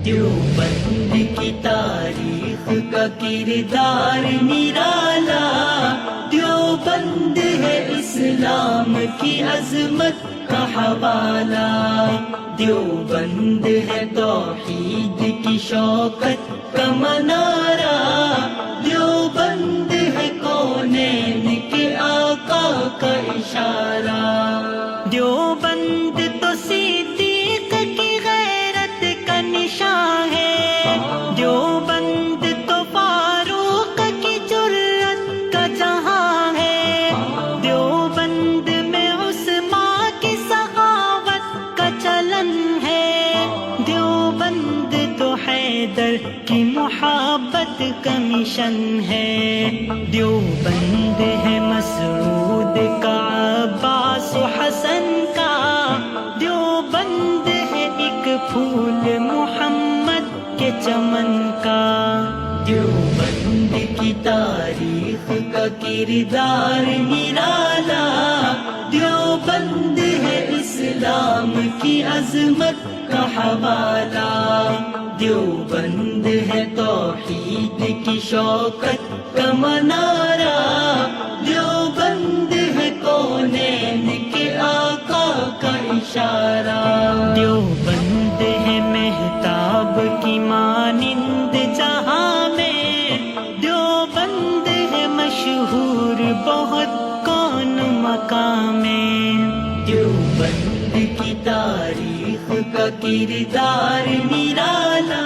دیوبند کی تاریخ کا کردار نرالا، دیوبند ہے اسلام کی عظمت کا حوالہ، دیوبند ہے توحید کی شوکت کا منارہ، دیوبند ہے کونین کے آقا کا اشارہ، دیوبند تو صدیق کی غیرت کا نشان ہے، دیوبند تو فاروق کی جرأت کا جہاں ہے، دیوبند میں عثمان کی سخاوت کا چلن ہے، دیوبند تو حیدر کی محبت کا مشن ہے، دیوبند ہے مسعود کا عباس و حسن کا، دیوبند ہے ایک پھول محمد کے چمن کا، دیوبند کی تاریخ کا کردار نرالا، دیوبند ہے اسلام کی عظمت کا حوالہ، دیوبند ہے توحید کی شوکت کا منارہ، دیوبند ہے کونین کے آقا کا اشارہ، دیوبند ہے مہتاب کی مانند جہاں میں، دیوبند ہے مشہور بہت کون مقام میں، دیوبند کی تاریخ کا کردار نرالا۔